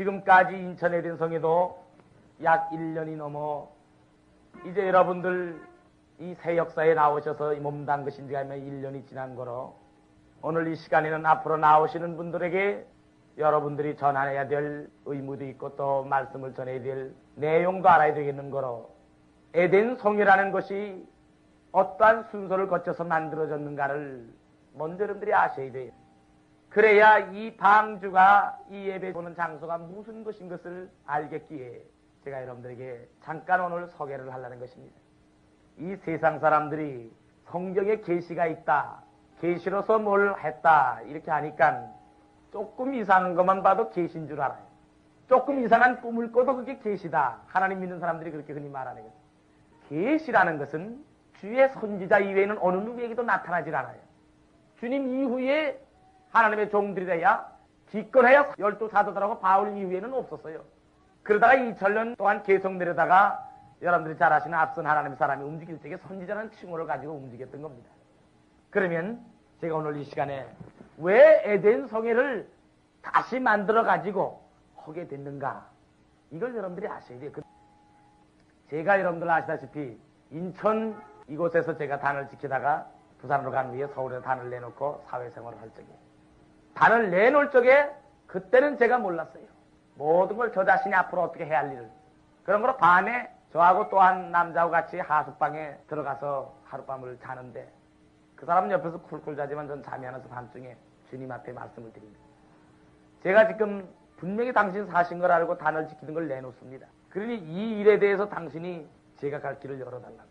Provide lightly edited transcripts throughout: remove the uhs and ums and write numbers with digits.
지금까지 인천 에덴성에도 약 1년이 넘어 이제 여러분들 이 새 역사에 나오셔서 몸 담그신 지가 1년이 지난 거로 오늘 이 시간에는 앞으로 나오시는 분들에게 여러분들이 전해야 될 의무도 있고 또 말씀을 전해야 될 내용도 알아야 되겠는 거로 에덴성이라는 것이 어떠한 순서를 거쳐서 만들어졌는가를 먼저 여러분들이 아셔야 돼요. 그래야 이 방주가 이 예배 보는 장소가 무슨 것인 것을 알겠기에 제가 여러분들에게 잠깐 오늘 소개를 하려는 것입니다. 이 세상 사람들이 성경에 계시가 있다, 계시로서 뭘 했다 이렇게 하니까 조금 이상한 것만 봐도 계신 줄 알아요. 조금 이상한 꿈을 꿔도 그게 계시다. 하나님 믿는 사람들이 그렇게 흔히 말하는 거죠. 계시라는 것은 주의 선지자 이외에는 어느 누구에게도 나타나질 않아요. 주님 이후에 하나님의 종들이 돼야 기권하여 12사도들하고 바울 이후에는 없었어요. 그러다가 2000년 동안 계속 내려다가 여러분들이 잘 아시는 앞선 하나님의 사람이 움직일 적에 선지자라는 칭호를 가지고 움직였던 겁니다. 그러면 제가 오늘 이 시간에 왜 에덴 성회를 다시 만들어 가지고 하게 됐는가, 이걸 여러분들이 아셔야 돼요. 제가 여러분들 아시다시피 인천 이곳에서 제가 단을 지키다가 부산으로 간 후에 서울에 단을 내놓고 사회생활을 할 적에, 단을 내놓을 적에 그때는 제가 몰랐어요. 모든 걸 저 자신이 앞으로 어떻게 해야 할 일을. 그런 거로 밤에 저하고 또 한 남자하고 같이 하숙방에 들어가서 하룻밤을 자는데 그 사람은 옆에서 쿨쿨 자지만 전 잠이 안 와서 밤중에 주님 앞에 말씀을 드립니다. 제가 지금 분명히 당신 사신 걸 알고 단을 지키는 걸 내놓습니다. 그러니 이 일에 대해서 당신이 제가 갈 길을 열어달라고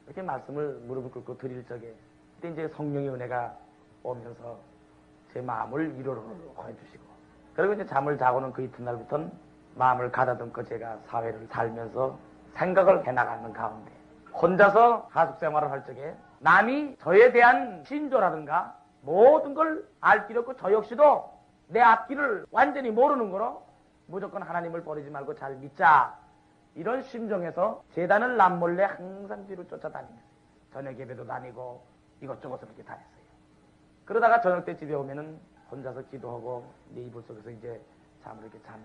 이렇게 말씀을 무릎을 꿇고 드릴 적에 그때 이제 성령의 은혜가 오면서 제 마음을 위로로 해주시고, 그리고 이제 잠을 자고는 그 이튿날부터는 마음을 가다듬고 제가 사회를 살면서 생각을 해나가는 가운데 혼자서 하숙 생활을 할 적에 남이 저에 대한 신조라든가 모든 걸 알 필요 없고 저 역시도 내 앞길을 완전히 모르는 거로 무조건 하나님을 버리지 말고 잘 믿자, 이런 심정에서 재단을 남몰래 항상 뒤로 쫓아다니면서 저녁 예배도 다니고 이것저것 이렇게 다녔어요. 그러다가 저녁 때 집에 오면은 혼자서 기도하고 내 이불 속에서 이제 잠을 이렇게 자면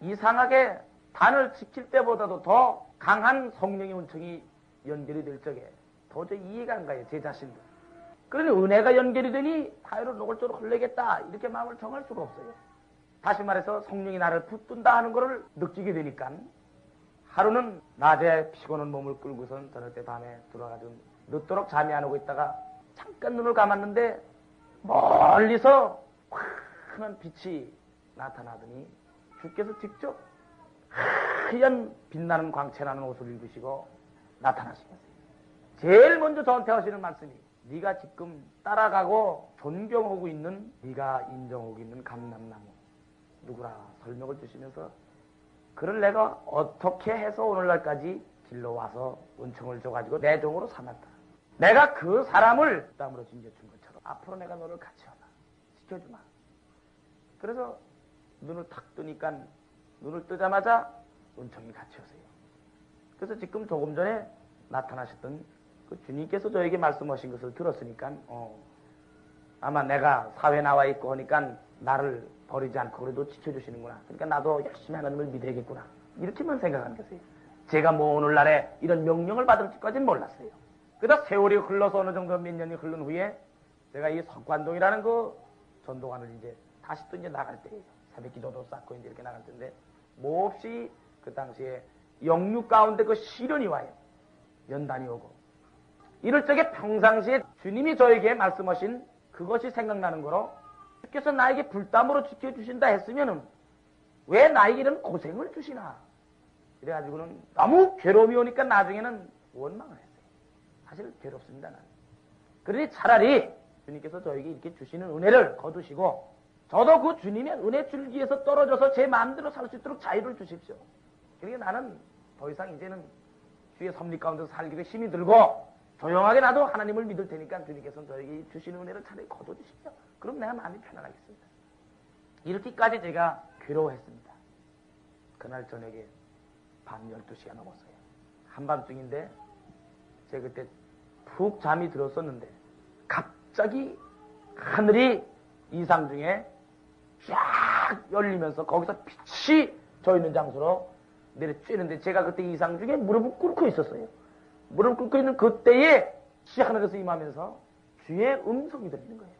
이상하게 단을 지킬 때보다도 더 강한 성령의 은총이 연결이 될 적에 도저히 이해가 안 가요, 제 자신도. 그러니 은혜가 연결이 되니 타유를 노골적으로 흘리겠다 이렇게 마음을 정할 수가 없어요. 다시 말해서 성령이 나를 붙든다 하는 것을 느끼게 되니까 하루는 낮에 피곤한 몸을 끌고선 저녁 때 밤에 들어가지고 늦도록 잠이 안 오고 있다가 잠깐 눈을 감았는데 멀리서 환한 빛이 나타나더니 주께서 직접 하얀 빛나는 광채나는 옷을 입으시고 나타나시면서 제일 먼저 저한테 하시는 말씀이, 네가 지금 따라가고 존경하고 있는, 네가 인정하고 있는 감람나무 누구라 설명을 주시면서 그를 내가 어떻게 해서 오늘날까지 길러와서 은총을 줘가지고 내 종으로 삼았다. 내가 그 사람을 땀으로 징겨준 것처럼 앞으로 내가 너를 같이 하라. 지켜주마. 그래서 눈을 탁 뜨니까 눈을 뜨자마자 은총이 같이 오세요. 그래서 지금 조금 전에 나타나셨던 그 주님께서 저에게 말씀하신 것을 들었으니까 아마 내가 사회에 나와 있고 하니까 나를 버리지 않고 그래도 지켜주시는구나. 그러니까 나도 열심히 하나님을 믿어야겠구나. 이렇게만 생각한 것이에요. 제가 뭐 오늘날에 이런 명령을 받을 줄까지는 몰랐어요. 그러다 세월이 흘러서 어느 정도 몇 년이 흐른 후에 제가 이 석관동이라는 그 전도관을 이제 다시 또 이제 나갈 때예요. 새벽 기도도 쌓고 이제 이렇게 나갈 텐데 몹시 그 당시에 영육 가운데 그 시련이 와요. 연단이 오고. 이럴 적에 평상시에 주님이 저에게 말씀하신 그것이 생각나는 거로 주께서 나에게 불담으로 지켜주신다 했으면은 왜 나에게 이런 고생을 주시나. 이래가지고는 너무 괴로움이 오니까 나중에는 원망을 했어요. 사실 괴롭습니다, 나는. 그러니 차라리 주님께서 저에게 이렇게 주시는 은혜를 거두시고 저도 그 주님의 은혜 줄기에서 떨어져서 제 마음대로 살 수 있도록 자유를 주십시오. 그러니까 나는 더 이상 이제는 주의 섭리 가운데서 살기가 힘이 들고 조용하게 나도 하나님을 믿을 테니까 주님께서는 저에게 주시는 은혜를 차라리 거둬주십시오. 그럼 내가 마음이 편안하겠습니다. 이렇게까지 제가 괴로워했습니다. 그날 저녁에 밤 12시가 넘었어요. 한밤중인데 제가 그때 푹 잠이 들었었는데 갑자기 하늘이 이상 중에 쫙 쫙 열리면서 거기서 빛이 져 있는 장소로 내려쬐는데 제가 그때 이상 중에 무릎을 꿇고 있었어요. 무릎을 꿇고 있는 그때에 시 하늘에서 임하면서 주의 음성이 들리는 거예요.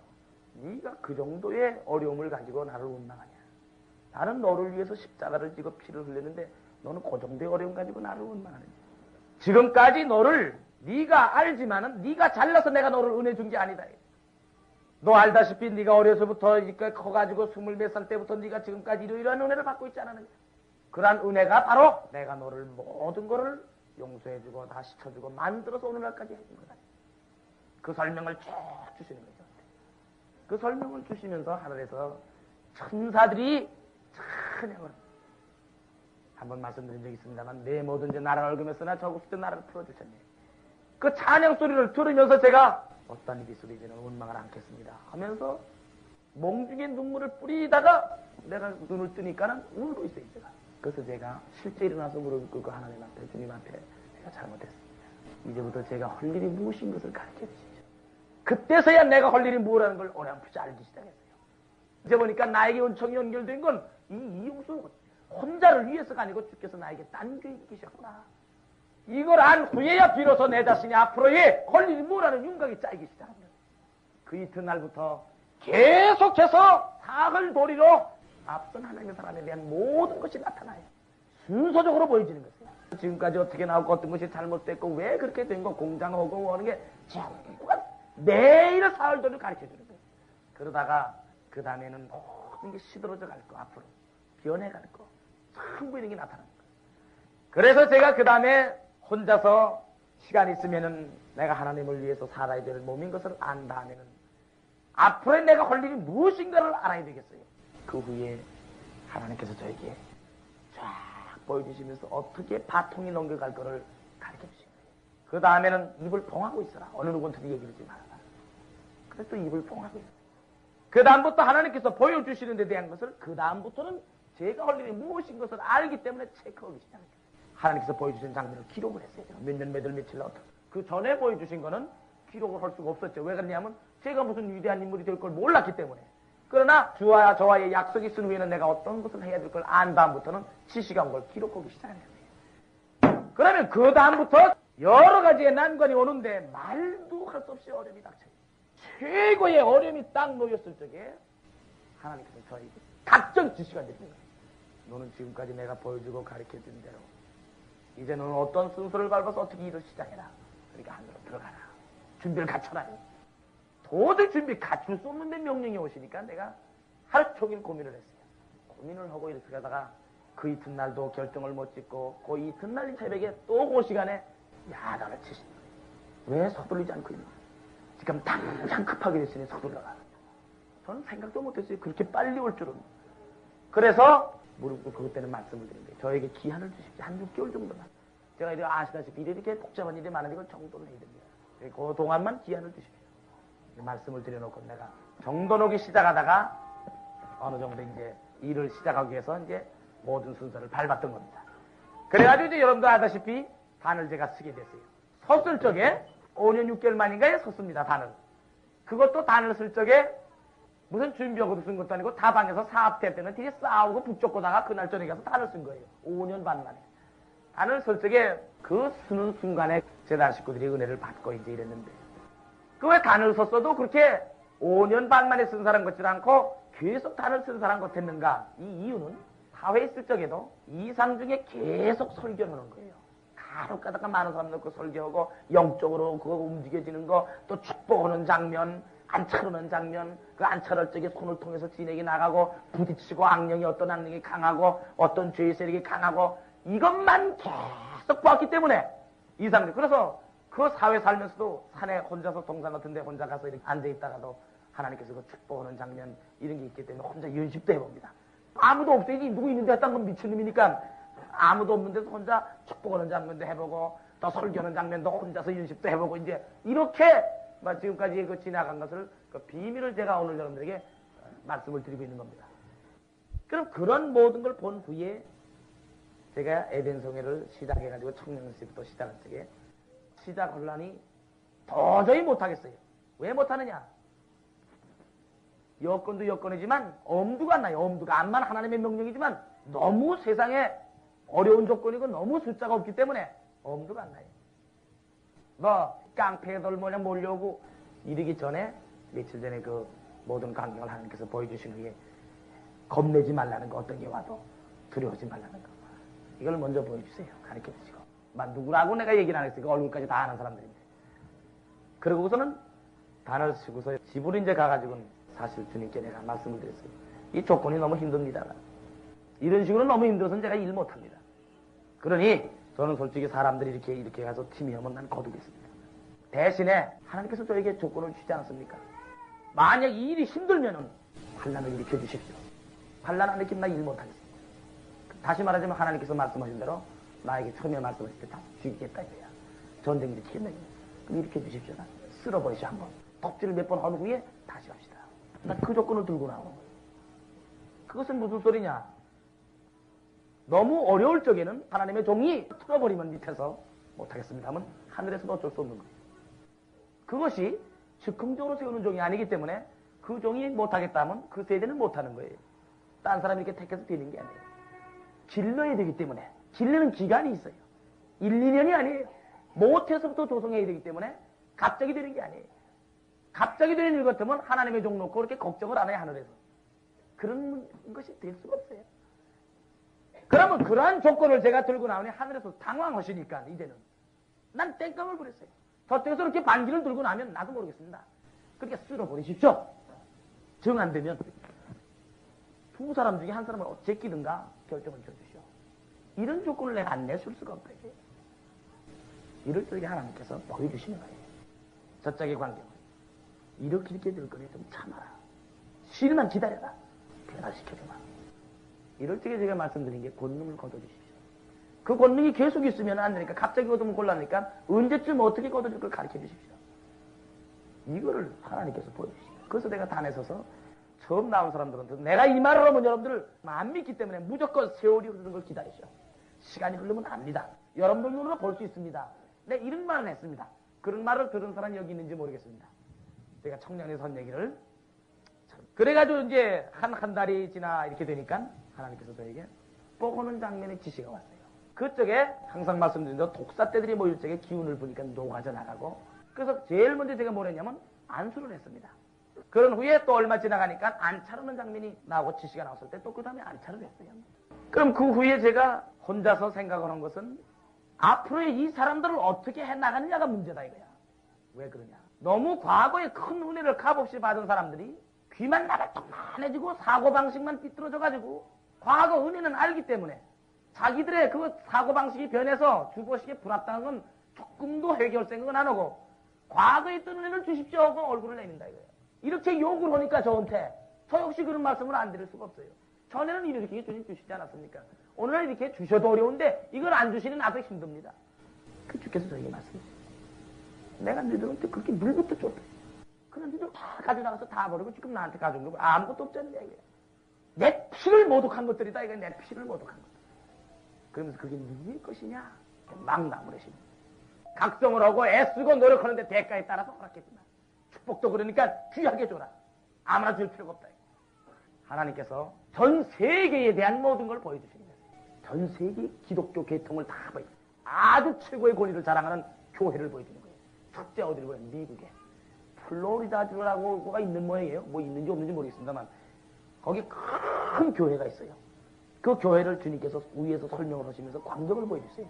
네가 그 정도의 어려움을 가지고 나를 원망하냐. 나는 너를 위해서 십자가를 지고 피를 흘렸는데 너는 그 정도의 어려움 가지고 나를 원망하느냐. 지금까지 너를 네가 알지만은 네가 잘나서 내가 너를 은혜 준 게 아니다. 너 알다시피 네가 어려서부터 이렇게 커가지고 20몇 살 때부터 네가 지금까지 이러이러한 은혜를 받고 있지 않았느냐. 그러한 은혜가 바로 내가 너를 모든 것을 용서해주고 다시 쳐주고 만들어서 오늘날까지 해준 거다. 그 설명을 쭉 주시는 거죠. 그 설명을 주시면서 하늘에서 천사들이 찬양을 한번 말씀드린 적이 있습니다만 내 모든 제 나라를 얽으면서나 저국수 때 나라를 풀어주셨네. 그 찬양 소리를 들으면서 제가 어떤 일이 있어도 이제는 원망을 않겠습니다 하면서 몽중에 눈물을 뿌리다가 내가 눈을 뜨니까는 울고 있어요. 제가. 그래서 제가 실제 일어나서 무릎을 꿇고 하나님 앞에 주님 앞에 내가 잘못했습니다. 이제부터 제가 할 일이 무엇인 것을 가르쳐 주시죠. 그때서야 내가 할 일이 뭐라는 걸 어렴풋이 알기 시작했어요. 이제 보니까 나에게 은총이 연결된 건 이 이용수 혼자를 위해서가 아니고 주께서 나에게 딴 계획이 계셨구나. 이걸 안 후에야 비로소 내 자신이 앞으로의 할 일이 뭐라는 윤곽이 짜이기 시작합니다. 그 이튿날부터 계속해서 사흘 도리로 앞선 하나님의 사람에 대한 모든 것이 나타나요. 순서적으로 보여지는 것이에요. 지금까지 어떻게 나오고 어떤 것이 잘못됐고 왜 그렇게 된 거 공장하고 하는 게 전부가 내일의 사흘 도리를 가르쳐주는 거예요. 그러다가 그 다음에는 모든 게 시들어져 갈 거, 앞으로 변해갈 거, 전부 이런 게 나타나는 거예요. 그래서 제가 그 다음에 혼자서 시간 있으면은 내가 하나님을 위해서 살아야 될 몸인 것을 안 다음에는 앞으로 내가 할 일이 무엇인가를 알아야 되겠어요. 그 후에 하나님께서 저에게 쫙 보여주시면서 어떻게 바통이 넘겨갈 거를 가르쳐 주신 거예요. 그 다음에는 입을 봉하고 있어라. 어느 누구한테도 얘기를 하지 말아라. 그래서 또 입을 봉하고 있어요. 그 다음부터 하나님께서 보여주시는 데 대한 것을 그 다음부터는 제가 할 일이 무엇인 것을 알기 때문에 체크하기 시작해요. 하나님께서 보여주신 장면을 기록을 했어요. 몇 년, 몇 월, 며칠 어떤. 그 전에 보여주신 거는 기록을 할 수가 없었죠. 왜 그러냐면 제가 무슨 위대한 인물이 될 걸 몰랐기 때문에. 그러나 주와 저와의 약속이 있은 후에는 내가 어떤 것을 해야 될 걸 안 다음부터는 지시가 온 걸 기록하기 시작했어요. 그러면 그 다음부터 여러 가지의 난관이 오는데 말도 할 수 없이 어려움이 닥쳐요. 최고의 어려움이 딱 놓였을 적에 하나님께서 저에게 각종 지시가 내리는 거예요. 너는 지금까지 내가 보여주고 가르쳐준 대로 이제 너는 어떤 순서를 밟아서 어떻게 일을 시작해라. 그러니까 하늘로 들어가라. 준비를 갖춰라. 도저히 준비 갖출 수 없는데 명령이 오시니까 내가 하루 종일 고민을 했어요. 고민을 하고 이렇게 가다가 그 이튿날도 결정을 못 짓고 그 이튿날 새벽에 또 그 시간에 야단을 치신 거예요. 왜 서둘리지 않고 있는 거예요? 지금 당장 급하게 됐으니 서둘러가. 저는 생각도 못했어요. 그렇게 빨리 올 줄은. 그래서 무릎 꿇고 그때는 말씀을 드린 거예요. 저에게 기한을 주십시오. 한 6개월 정도만. 제가 이제 아시다시피 이렇게 복잡한 일이 많으니까 정도는 해야 됩니다. 그 동안만 기한을 주십시오. 말씀을 드려놓고 내가 정도 놓기 시작하다가 어느 정도 이제 일을 시작하기 위해서 이제 모든 순서를 밟았던 겁니다. 그래가지고 이제 여러분도 아다시피 단을 제가 쓰게 됐어요. 섰을 적에 5년 6개월 만인가에 섰습니다. 단을. 그것도 단을 쓸 적에 무슨 준비하고도 쓴 것도 아니고 다방에서 사업대 때는 되게 싸우고 북적거다가 그날 저녁에 가서 단을 쓴 거예요. 5년 반 만에. 단을 쓸 적에 그 쓰는 순간에 제단 식구들이 은혜를 받고 이제 이랬는데 그 왜 단을 썼어도 그렇게 5년 반 만에 쓴 사람 같지 않고 계속 단을 쓴 사람 같았는가? 이 이유는 사회에 있을 적에도 이상 중에 계속 설교를 하는 거예요. 간혹 가다가 많은 사람 넣고 설교하고 영적으로 그거 움직여지는 거 또 축복하는 장면 안차르는 장면 그 안차를 적에 손을 통해서 진액이 나가고 부딪히고 악령이 어떤 악령이 강하고 어떤 죄의 세력이 강하고 이것만 계속 봤기 때문에 이상적 그래서 그 사회 살면서도 산에 혼자서 동산 같은 데 혼자 가서 이렇게 앉아있다가도 하나님께서 그 축복하는 장면 이런 게 있기 때문에 혼자 연습도 해봅니다. 아무도 없어야지 누구 있는데 했던 건 미친놈이니까 아무도 없는 데서 혼자 축복하는 장면도 해보고 또 설교하는 장면도 혼자서 연습도 해보고 이제 이렇게 지금까지 그 지나간 것을 그 비밀을 제가 오늘 여러분들에게 말씀을 드리고 있는 겁니다. 그럼 그런 모든 걸 본 후에 제가 에덴성회를 시작해가지고 청년시부터 시작할 적에 시작 혼란이 도저히 못하겠어요. 왜 못하느냐? 여건도 여건이지만 엄두가 안 나요. 엄두가. 암만 하나님의 명령이지만 너무 세상에 어려운 조건이고 너무 숫자가 없기 때문에 엄두가 안 나요. 뭐 깡패들 뭐냐 몰려오고 이러기 전에 며칠 전에 그 모든 광경을 하나님께서 보여주신 후에 겁내지 말라는 거, 어떤 게 와도 두려워하지 말라는 거, 이걸 먼저 보여주세요. 가르쳐 주시고. 누구라고 내가 얘기를 안 했으니까 얼굴까지 다 아는 사람들인데. 그러고서는 단을 쓰고서 집으로 이제 가가지고는 사실 주님께 내가 말씀을 드렸어요. 이 조건이 너무 힘듭니다. 이런 식으로 너무 힘들어서는 제가 일 못합니다. 그러니 저는 솔직히 사람들이 이렇게 가서 팀이 하면 난 거두겠습니다. 대신에 하나님께서 저에게 조건을 주지 않았습니까? 만약 이 일이 힘들면은 환난을 일으켜 주십시오. 환난 안 일으키면 나 일 못하겠습니다. 다시 말하자면 하나님께서 말씀하신 대로 나에게 처음에 말씀하실 때 다 죽이겠다 이거야. 전쟁 일으키겠다. 그럼 일으켜 주십시오. 쓸어버리시 한번. 덕질을 몇 번 한 후에 다시 합시다. 나 그 조건을 들고 나오는 거예요. 그것은 무슨 소리냐? 너무 어려울 적에는 하나님의 종이 틀어버리면 밑에서 못하겠습니다만 하늘에서도 어쩔 수 없는 거예요. 그것이 즉흥적으로 세우는 종이 아니기 때문에 그 종이 못하겠다 하면 그 세대는 못하는 거예요. 딴 사람이 이렇게 택해서 되는 게 아니에요. 길러야 되기 때문에. 길르는 기간이 있어요. 1, 2년이 아니에요. 못해서부터 조성해야 되기 때문에 갑자기 되는 게 아니에요. 갑자기 되는 일 같으면 하나님의 종 놓고 그렇게 걱정을 안 해요, 하늘에서. 그런 것이 될 수가 없어요. 그러면 그러한 조건을 제가 들고 나오니 하늘에서 당황하시니까 이제는 난 땡깡을 부렸어요. 저쪽에서 이렇게 반기를 들고 나면 나도 모르겠습니다. 그러니까 쓸어버리십시오. 정 안 되면 두 사람 중에 한 사람을 제끼든가 결정을 줘주시오. 이런 조건을 내가 안 내줄 수가 없다. 이럴 때 하나님께서 보여주시는 거예요. 저짝의 광경을 이렇게 될 거니 좀 참아라. 실만 기다려라. 변화시켜주마. 이럴 때 제가 말씀드린 게 권능을 거둬주십시오. 그 권능이 계속 있으면 안 되니까 갑자기 거두면 곤란하니까 언제쯤 어떻게 거둬줄 걸 가르쳐 주십시오. 이거를 하나님께서 보여주십시오. 그래서 내가 단에 서서 처음 나온 사람들한테 내가 이 말을 하면 여러분들 안 믿기 때문에 무조건 세월이 흐르는 걸 기다리셔. 시간이 흐르면 압니다. 여러분들 눈으로 볼 수 있습니다. 내가 이런 말을 했습니다. 그런 말을 들은 사람이 여기 있는지 모르겠습니다. 제가 청년에서 한 얘기를 그래가지고 이제 한 달이 지나 이렇게 되니까 하나님께서 저에게 뽀고는 장면의 지시가 왔어요. 그쪽에 항상 말씀드린 대로 독사떼들이 모일 적에 기운을 부니까 녹아져 나가고 그래서 제일 먼저 제가 뭘 했냐면 안수를 했습니다. 그런 후에 또 얼마 지나가니까 안 차르는 장면이 나오고 지시가 나왔을 때 또 그 다음에 안차를 했어요. 그럼 그 후에 제가 혼자서 생각하는 것은 앞으로의 이 사람들을 어떻게 해나가느냐가 문제다 이거야. 왜 그러냐. 너무 과거에 큰 은혜를 값없이 받은 사람들이 귀만 나발떡만해지고 사고방식만 삐뚤어져가지고 과거 은혜는 알기 때문에 자기들의 그 사고방식이 변해서 주보식에 불합당한 건 조금도 해결 생각은 안 하고 과거에 있던 은혜를 주십시오 하고 얼굴을 내민다 이거예요. 이렇게 욕을 하니까 저한테 저 역시 그런 말씀을 안 드릴 수가 없어요. 전에는 이렇게 주님 주시지 않았습니까? 오늘은 이렇게 주셔도 어려운데 이걸 안 주시니 나도 힘듭니다. 그 주께서 저에게 말씀하셨어요. 내가 너희들한테 그렇게 물부터 줬다. 그런 너희들 다 가져나가서 다 버리고 지금 나한테 가져온 거 아무것도 없잖냐 이게. 내 피를 모독한 것들이다. 이거 내 피를 모독한 것. 그러면서 그게 누구의 것이냐? 막 나무래십니다. 각성을 하고 애쓰고 노력하는데 대가에 따라서 허락했지만 축복도 그러니까 귀하게 줘라. 아무나 줄 필요가 없다. 하나님께서 전 세계에 대한 모든 걸 보여주시는 거예요. 전 세계 기독교 계통을 다 보여주세요. 아주 최고의 권위를 자랑하는 교회를 보여주는 거예요. 첫째 어디를 보여요? 미국에. 플로리다주라고 뭐가 있는 모양이에요. 뭐 있는지 없는지 모르겠습니다만 거기 큰 교회가 있어요. 그 교회를 주님께서 위에서 설명을 하시면서 광경을 보여주세요.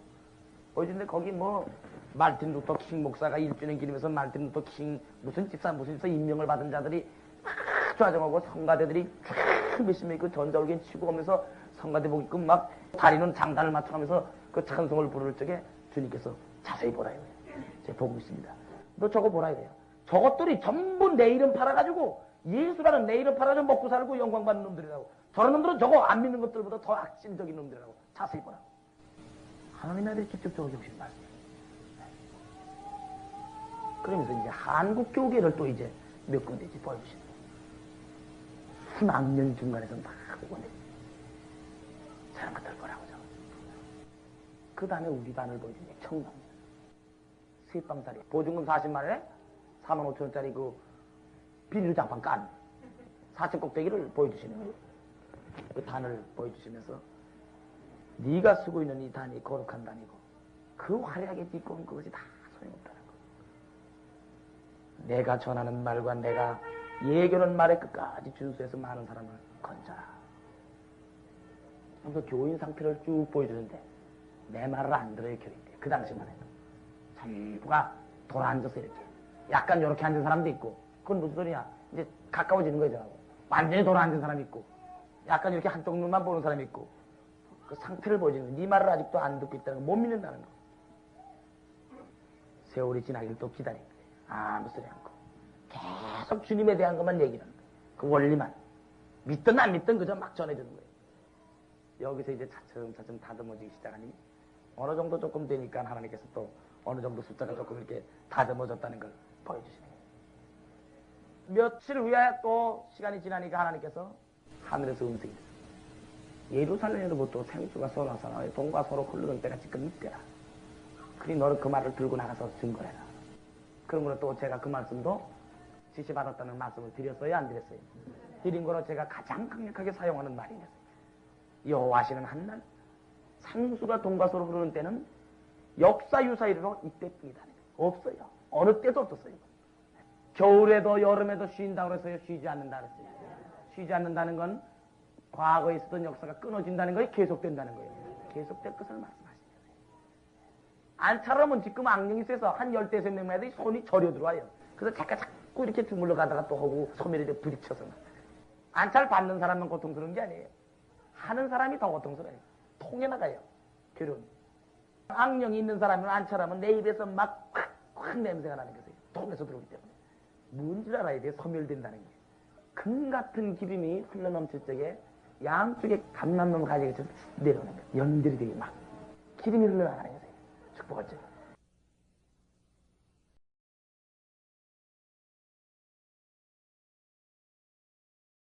보여주는데 거기 뭐 말틴 루터 킹 목사가 1주년 기념해서 말틴 루터 킹 무슨 집사 임명을 받은 자들이 막 좌정하고 성가대들이 쫙 몇십 명이 그 전자올겐 치고 오면서 성가대 보기끔 막 다리는 장단을 맞춰가면서 그 찬송을 부를 적에 주님께서 자세히 보라 이거예요. 제가 보고 있습니다. 너 저거 보라 이거예요. 저것들이 전부 내 이름 팔아가지고 예수라는 내 이름 팔아가지고 먹고 살고 영광받는 놈들이라고. 저런 놈들은 저거 안 믿는 것들보다 더 악질적인 놈들이라고. 자세히 보라. 하나님 나라에 직접적으로 오신 말씀이에요. 그러면서 이제 한국 교계를 또 이제 몇 군데지 보여주시는 거예요. 수학년 중간에서 막 오고 사람 같을 거라고. 그 다음에 우리 반을 보여주는 게 청담. 세방짜리. 보증금 40만원에 45,000원짜리 그 비닐 장판 깐. 사층 꼭대기를 보여주시는 거예요. 그 단을 보여주시면서 네가 쓰고 있는 이 단이 거룩한 단이고 그 화려하게 짓고 온 그것이 다 소용없다는 거. 내가 전하는 말과 내가 예견한 말에 끝까지 준수해서 많은 사람을 건져라. 그래서 교인 상태를 쭉 보여주는데 내 말을 안 들어요, 교인들. 그 당시만 해도. 전부가 돌아앉아서 이렇게. 약간 이렇게 앉은 사람도 있고, 그건 무슨 소리냐. 이제 가까워지는 거죠. 완전히 돌아앉은 사람이 있고, 약간 이렇게 한쪽 눈만 보는 사람이 있고, 그 상태를 보여주는 거. 네 말을 아직도 안 듣고 있다는 거, 못 믿는다는 거. 세월이 지나기를 또 기다리는 거예요. 아무 소리 않고. 계속 주님에 대한 것만 얘기하는 거예요. 그 원리만. 믿든 안 믿든 그저 막 전해주는 거예요. 여기서 이제 차츰차츰 다듬어지기 시작하니 어느 정도 조금 되니까 하나님께서 또 어느 정도 숫자가 조금 이렇게 다듬어졌다는 걸 보여주시는 거예요. 며칠 후에 또 시간이 지나니까 하나님께서 하늘에서 음성이 됐어요. 예루살렘으로부터 생수가 쏟아서 동과 서로 흐르는 때가 지금 있대라. 그러니 너는 그 말을 들고 나가서 증거해라. 그러므로 또 제가 그 말씀도 지시받았다는 말씀을 드렸어요, 안 드렸어요? 드린 거로 제가 가장 강력하게 사용하는 말이었어요. 여호와시는 한날 생수가 동과 서로 흐르는 때는 역사 유사일로 이때뿐이다. 없어요. 어느 때도 없었어요. 겨울에도 여름에도 쉰다고 그랬어요. 쉬지 않는다 그랬어요. 쉬지 않는다는 건 과거에 있었던 역사가 끊어진다는 거예요. 계속된다는 거예요. 계속될 것을 말씀하시는 거예요. 안차라면 지금 악령이 세서 한 10~20명마다 손이 저려 들어와요. 그래서 자꾸 이렇게 주물러 가다가 또 하고 소멸에 부딪혀서. 안차를 받는 사람은 고통스러운 게 아니에요. 하는 사람이 더 고통스러워요. 통해 나가요. 괴로움. 악령이 있는 사람은 안차라면 내 입에서 막 확 냄새가 나는 거예요. 통해서 들어오기 때문에. 뭔지 알아야 돼요. 소멸된다는 게. 금 같은 기름이 흘러넘칠 적에 양쪽에 감남놈 가지고 내려오는 거예요. 연들이 되게 막 기름이 흘러나가는 거예요. 축복할 적에.